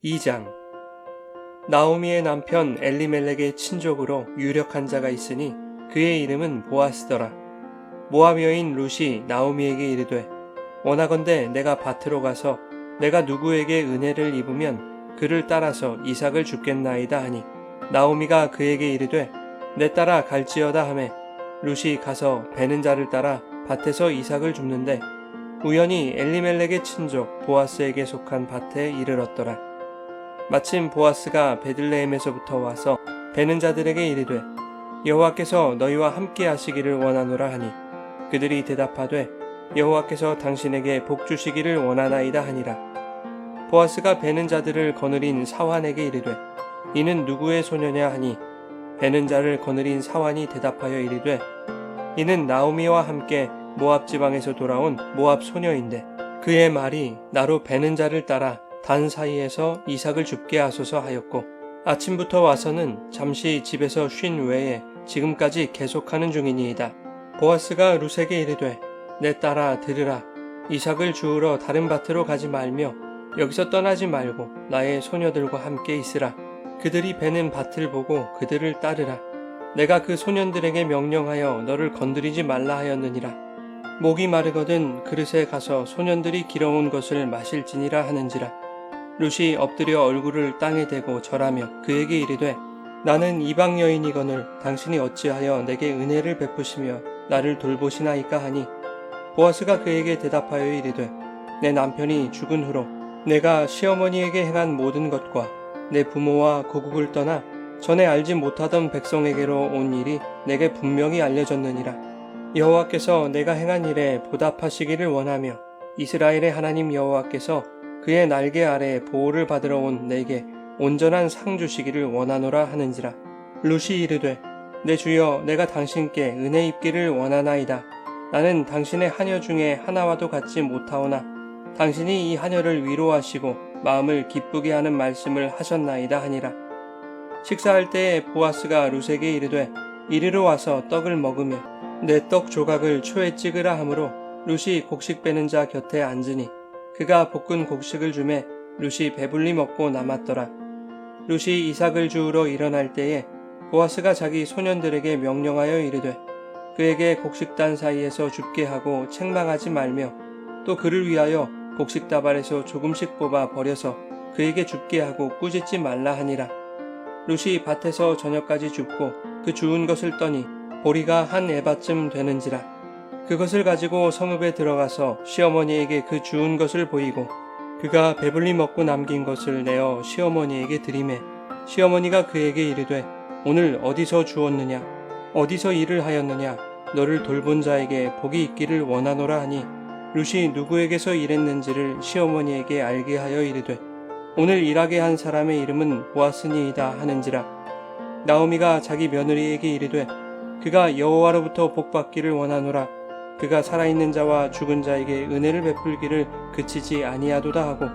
2장. 나오미의 남편 엘리멜렉의 친족으로 유력한 자가 있으니 그의 이름은 보아스더라. 모압 여인 룻이 나오미에게 이르되 원하건대 내가 밭으로 가서 내가 누구에게 은혜를 입으면 그를 따라서 이삭을 줍겠나이다 하니 나오미가 그에게 이르되 내 따라 갈지어다 하매 룻이 가서 베는 자를 따라 밭에서 이삭을 줍는데 우연히 엘리멜렉의 친족 보아스에게 속한 밭에 이르렀더라. 마침 보아스가 베들레헴에서부터 와서 베는 자들에게 이르되 여호와께서 너희와 함께 하시기를 원하노라 하니 그들이 대답하되 여호와께서 당신에게 복 주시기를 원하나이다 하니라. 보아스가 베는 자들을 거느린 사환에게 이르되 이는 누구의 소녀냐 하니 베는 자를 거느린 사환이 대답하여 이르되 이는 나오미와 함께 모압 지방에서 돌아온 모압 소녀인데 그의 말이 나로 베는 자를 따라 단 사이에서 이삭을 줍게 하소서 하였고 아침부터 와서는 잠시 집에서 쉰 외에 지금까지 계속하는 중이니이다. 보아스가 룻에게 이르되 내 딸아 들으라. 이삭을 주우러 다른 밭으로 가지 말며 여기서 떠나지 말고 나의 소녀들과 함께 있으라. 그들이 베는 밭을 보고 그들을 따르라. 내가 그 소년들에게 명령하여 너를 건드리지 말라 하였느니라. 목이 마르거든 그릇에 가서 소년들이 길어온 것을 마실지니라 하는지라. 룻이 엎드려 얼굴을 땅에 대고 절하며 그에게 이르되 나는 이방 여인이거늘 당신이 어찌하여 내게 은혜를 베푸시며 나를 돌보시나이까 하니 보아스가 그에게 대답하여 이르되 내 남편이 죽은 후로 내가 시어머니에게 행한 모든 것과 내 부모와 고국을 떠나 전에 알지 못하던 백성에게로 온 일이 내게 분명히 알려졌느니라. 여호와께서 내가 행한 일에 보답하시기를 원하며 이스라엘의 하나님 여호와께서 그의 날개 아래 보호를 받으러 온 내게 온전한 상 주시기를 원하노라 하는지라. 룻이 이르되 내 주여 내가 당신께 은혜 입기를 원하나이다. 나는 당신의 하녀 중에 하나와도 같지 못하오나 당신이 이 하녀를 위로하시고 마음을 기쁘게 하는 말씀을 하셨나이다 하니라. 식사할 때에 보아스가 룻에게 이르되 이리로 와서 떡을 먹으며 내 떡 조각을 초에 찍으라 하므로 룻이 곡식 빼는 자 곁에 앉으니 그가 볶은 곡식을 주매 룻이 배불리 먹고 남았더라. 룻이 이삭을 주우러 일어날 때에 보아스가 자기 소년들에게 명령하여 이르되 그에게 곡식단 사이에서 줍게 하고 책망하지 말며 또 그를 위하여 곡식다발에서 조금씩 뽑아 버려서 그에게 줍게 하고 꾸짖지 말라 하니라. 룻이 밭에서 저녁까지 줍고 그 주운 것을 떠니 보리가 한 에바쯤 되는지라. 그것을 가지고 성읍에 들어가서 시어머니에게 그 주운 것을 보이고 그가 배불리 먹고 남긴 것을 내어 시어머니에게 드리매 시어머니가 그에게 이르되 오늘 어디서 주었느냐 어디서 일을 하였느냐 너를 돌본 자에게 복이 있기를 원하노라 하니 룻이 누구에게서 일했는지를 시어머니에게 알게 하여 이르되 오늘 일하게 한 사람의 이름은 보아스니이다 하는지라. 나오미가 자기 며느리에게 이르되 그가 여호와로부터 복받기를 원하노라. 그가 살아있는 자와 죽은 자에게 은혜를 베풀기를 그치지 아니하도다 하고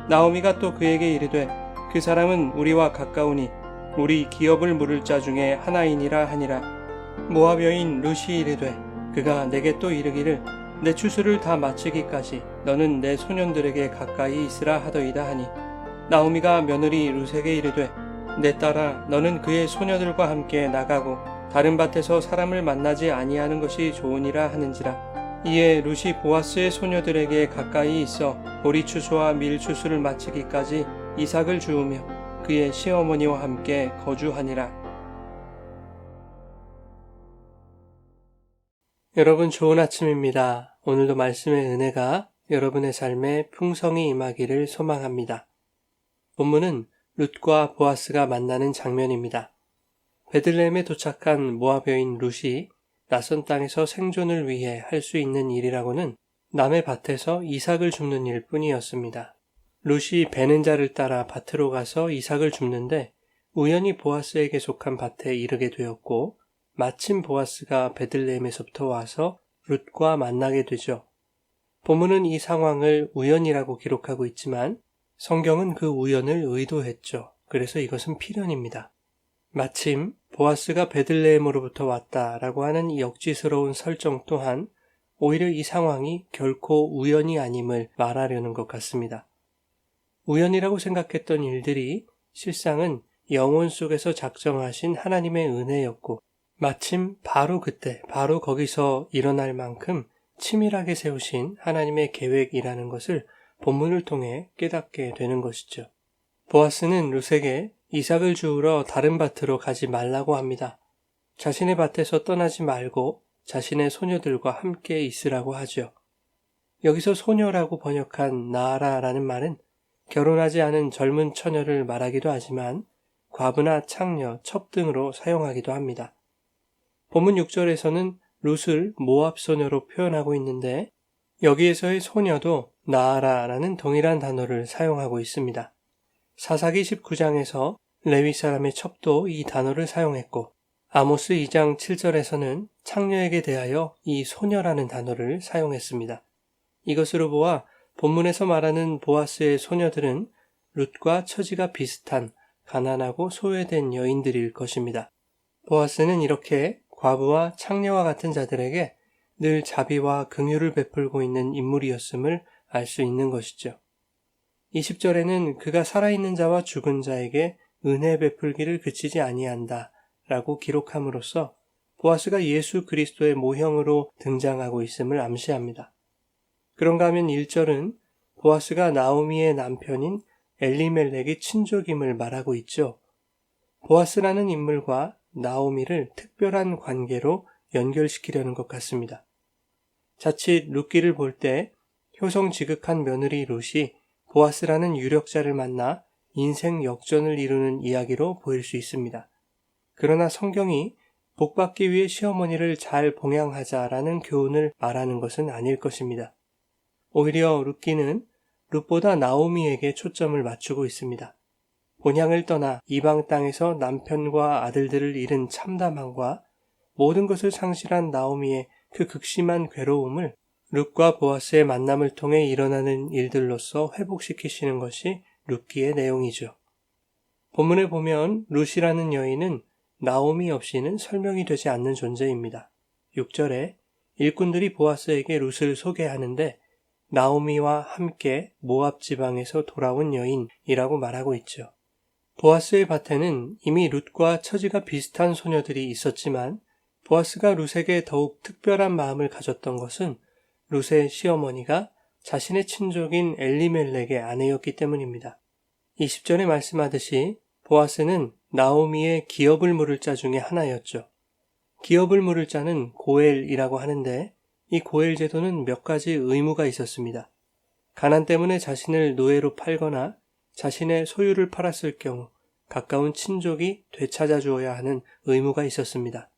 나오미가 또 그에게 이르되 그 사람은 우리와 가까우니 우리 기업을 물을 자 중에 하나이니라 하니라. 모압 여인 룻이 이르되 그가 내게 또 이르기를 내 추수를 다 마치기까지 너는 내 소년들에게 가까이 있으라 하더이다 하니 나오미가 며느리 룻에게 이르되 내 딸아 너는 그의 소녀들과 함께 나가고 다른 밭에서 사람을 만나지 아니하는 것이 좋으니라 하는지라. 이에 룻이 보아스의 소녀들에게 가까이 있어 보리 추수와 밀 추수를 마치기까지 이삭을 주우며 그의 시어머니와 함께 거주하니라. 여러분 좋은 아침입니다. 오늘도 말씀의 은혜가 여러분의 삶에 풍성히 임하기를 소망합니다. 본문은 룻과 보아스가 만나는 장면입니다. 베들레헴에 도착한 모압 여인 룻이 낯선 땅에서 생존을 위해 할 수 있는 일이라고는 남의 밭에서 이삭을 줍는 일뿐이었습니다. 룻이 베는 자를 따라 밭으로 가서 이삭을 줍는데 우연히 보아스에게 속한 밭에 이르게 되었고 마침 보아스가 베들레헴에서부터 와서 룻과 만나게 되죠. 본문은 이 상황을 우연이라고 기록하고 있지만 성경은 그 우연을 의도했죠. 그래서 이것은 필연입니다. 마침 보아스가 베들레헴으로부터 왔다라고 하는 이 역지스러운 설정 또한 오히려 이 상황이 결코 우연이 아님을 말하려는 것 같습니다. 우연이라고 생각했던 일들이 실상은 영혼 속에서 작정하신 하나님의 은혜였고 마침 바로 그때, 바로 거기서 일어날 만큼 치밀하게 세우신 하나님의 계획이라는 것을 본문을 통해 깨닫게 되는 것이죠. 보아스는 룻에게 이삭을 주우러 다른 밭으로 가지 말라고 합니다. 자신의 밭에서 떠나지 말고 자신의 소녀들과 함께 있으라고 하죠. 여기서 소녀라고 번역한 나아라라는 말은 결혼하지 않은 젊은 처녀를 말하기도 하지만 과부나 창녀, 첩 등으로 사용하기도 합니다. 본문 6절에서는 룻을 모압 소녀로 표현하고 있는데 여기에서의 소녀도 나아라라는 동일한 단어를 사용하고 있습니다. 사사기 19장에서 레위 사람의 첩도 이 단어를 사용했고 아모스 2장 7절에서는 창녀에게 대하여 이 소녀라는 단어를 사용했습니다. 이것으로 보아 본문에서 말하는 보아스의 소녀들은 룻과 처지가 비슷한 가난하고 소외된 여인들일 것입니다. 보아스는 이렇게 과부와 창녀와 같은 자들에게 늘 자비와 긍휼을 베풀고 있는 인물이었음을 알 수 있는 것이죠. 20절에는 그가 살아있는 자와 죽은 자에게 은혜 베풀기를 그치지 아니한다 라고 기록함으로써 보아스가 예수 그리스도의 모형으로 등장하고 있음을 암시합니다. 그런가 하면 1절은 보아스가 나오미의 남편인 엘리멜렉의 친족임을 말하고 있죠. 보아스라는 인물과 나오미를 특별한 관계로 연결시키려는 것 같습니다. 자칫 룻기를 볼 때 효성 지극한 며느리 룻이 보아스라는 유력자를 만나 인생 역전을 이루는 이야기로 보일 수 있습니다. 그러나 성경이 복받기 위해 시어머니를 잘 봉양하자라는 교훈을 말하는 것은 아닐 것입니다. 오히려 룻기는 룻보다 나오미에게 초점을 맞추고 있습니다. 본향을 떠나 이방 땅에서 남편과 아들들을 잃은 참담함과 모든 것을 상실한 나오미의 그 극심한 괴로움을 룻과 보아스의 만남을 통해 일어나는 일들로서 회복시키시는 것이 룻기의 내용이죠. 본문에 보면 룻이라는 여인은 나오미 없이는 설명이 되지 않는 존재입니다. 6절에 일꾼들이 보아스에게 룻을 소개하는데 나오미와 함께 모압 지방에서 돌아온 여인이라고 말하고 있죠. 보아스의 밭에는 이미 룻과 처지가 비슷한 소녀들이 있었지만 보아스가 룻에게 더욱 특별한 마음을 가졌던 것은 룻의 시어머니가 자신의 친족인 엘리멜렉의 아내였기 때문입니다. 20절에 말씀하듯이 보아스는 나오미의 기업을 물을 자 중에 하나였죠. 기업을 물을 자는 고엘이라고 하는데 이 고엘 제도는 몇 가지 의무가 있었습니다. 가난 때문에 자신을 노예로 팔거나 자신의 소유를 팔았을 경우 가까운 친족이 되찾아 주어야 하는 의무가 있었습니다.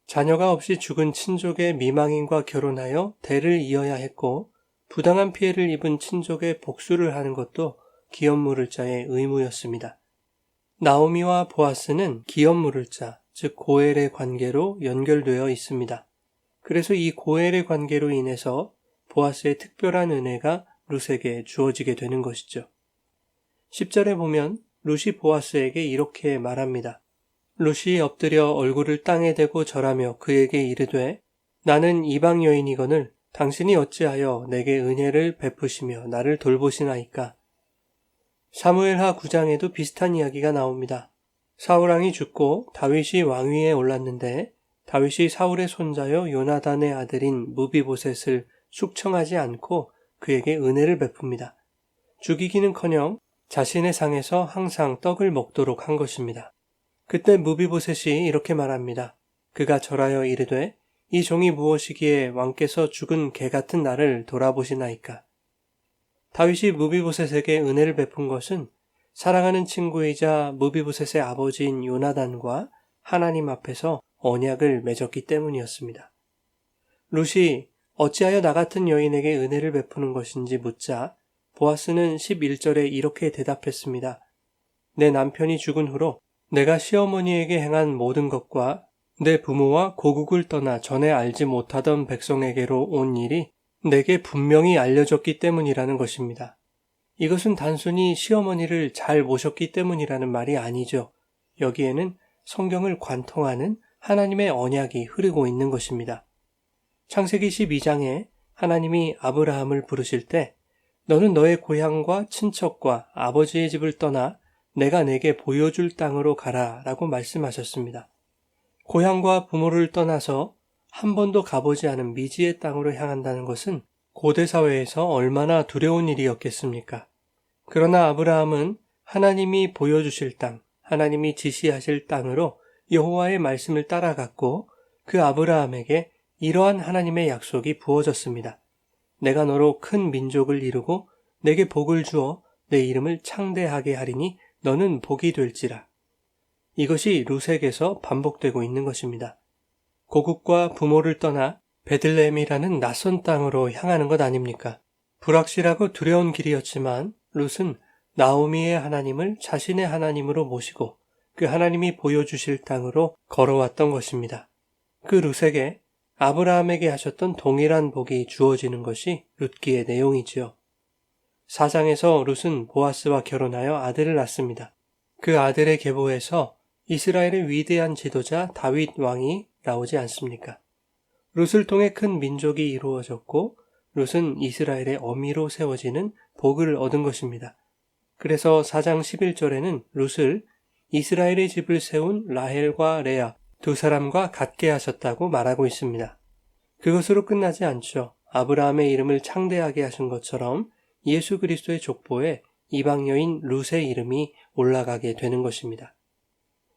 자녀가 없이 죽은 친족의 미망인과 결혼하여 대를 이어야 했고 부당한 피해를 입은 친족의 복수를 하는 것도 기업 물을 자의 의무였습니다. 나오미와 보아스는 기업 물을 자, 즉 고엘의 관계로 연결되어 있습니다. 그래서 이 고엘의 관계로 인해서 보아스의 특별한 은혜가 룻에게 주어지게 되는 것이죠. 10절에 보면 룻이 보아스에게 이렇게 말합니다. 룻이 엎드려 얼굴을 땅에 대고 절하며 그에게 이르되 나는 이방 여인이거늘 당신이 어찌하여 내게 은혜를 베푸시며 나를 돌보시나이까. 사무엘하 9장에도 비슷한 이야기가 나옵니다. 사울왕이 죽고 다윗이 왕위에 올랐는데 다윗이 사울의 손자여 요나단의 아들인 무비보셋을 숙청하지 않고 그에게 은혜를 베풉니다. 죽이기는커녕 자신의 상에서 항상 떡을 먹도록 한 것입니다. 그때 무비보셋이 이렇게 말합니다. 그가 절하여 이르되 이 종이 무엇이기에 왕께서 죽은 개 같은 나를 돌아보시나이까. 다윗이 무비보셋에게 은혜를 베푼 것은 사랑하는 친구이자 무비보셋의 아버지인 요나단과 하나님 앞에서 언약을 맺었기 때문이었습니다. 룻이 어찌하여 나 같은 여인에게 은혜를 베푸는 것인지 묻자 보아스는 11절에 이렇게 대답했습니다. 내 남편이 죽은 후로 내가 시어머니에게 행한 모든 것과 내 부모와 고국을 떠나 전에 알지 못하던 백성에게로 온 일이 내게 분명히 알려졌기 때문이라는 것입니다. 이것은 단순히 시어머니를 잘 모셨기 때문이라는 말이 아니죠. 여기에는 성경을 관통하는 하나님의 언약이 흐르고 있는 것입니다. 창세기 12장에 하나님이 아브라함을 부르실 때 너는 너의 고향과 친척과 아버지의 집을 떠나 내가 내게 보여줄 땅으로 가라 라고 말씀하셨습니다. 고향과 부모를 떠나서 한 번도 가보지 않은 미지의 땅으로 향한다는 것은 고대 사회에서 얼마나 두려운 일이었겠습니까? 그러나 아브라함은 하나님이 보여주실 땅, 하나님이 지시하실 땅으로 여호와의 말씀을 따라갔고 그 아브라함에게 이러한 하나님의 약속이 부어졌습니다. 내가 너로 큰 민족을 이루고 내게 복을 주어 내 이름을 창대하게 하리니 너는 복이 될지라. 이것이 룻에게서 반복되고 있는 것입니다. 고국과 부모를 떠나 베들레헴이라는 낯선 땅으로 향하는 것 아닙니까? 불확실하고 두려운 길이었지만 룻은 나오미의 하나님을 자신의 하나님으로 모시고 그 하나님이 보여주실 땅으로 걸어왔던 것입니다. 그 룻에게 아브라함에게 하셨던 동일한 복이 주어지는 것이 룻기의 내용이지요. 4장에서 룻은 보아스와 결혼하여 아들을 낳습니다. 그 아들의 계보에서 이스라엘의 위대한 지도자 다윗 왕이 나오지 않습니까? 룻을 통해 큰 민족이 이루어졌고 룻은 이스라엘의 어미로 세워지는 복을 얻은 것입니다. 그래서 4장 11절에는 룻을 이스라엘의 집을 세운 라헬과 레아 두 사람과 같게 하셨다고 말하고 있습니다. 그것으로 끝나지 않죠. 아브라함의 이름을 창대하게 하신 것처럼 예수 그리스도의 족보에 이방 여인 룻의 이름이 올라가게 되는 것입니다.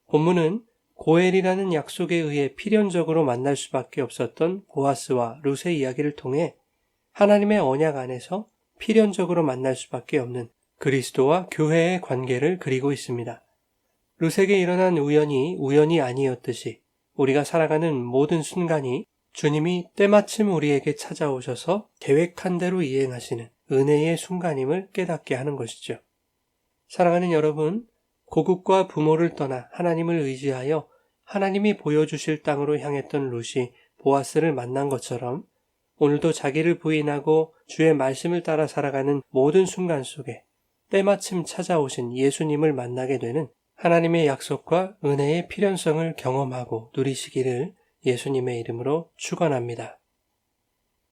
본문은 고엘이라는 약속에 의해 필연적으로 만날 수밖에 없었던 보아스와 룻의 이야기를 통해 하나님의 언약 안에서 필연적으로 만날 수밖에 없는 그리스도와 교회의 관계를 그리고 있습니다. 룻에게 일어난 우연이 아니었듯이 우리가 살아가는 모든 순간이 주님이 때마침 우리에게 찾아오셔서 계획한 대로 이행하시는 은혜의 순간임을 깨닫게 하는 것이죠. 사랑하는 여러분, 고국과 부모를 떠나 하나님을 의지하여 하나님이 보여주실 땅으로 향했던 룻이 보아스를 만난 것처럼 오늘도 자기를 부인하고 주의 말씀을 따라 살아가는 모든 순간 속에 때마침 찾아오신 예수님을 만나게 되는 하나님의 약속과 은혜의 필연성을 경험하고 누리시기를 예수님의 이름으로 축원합니다.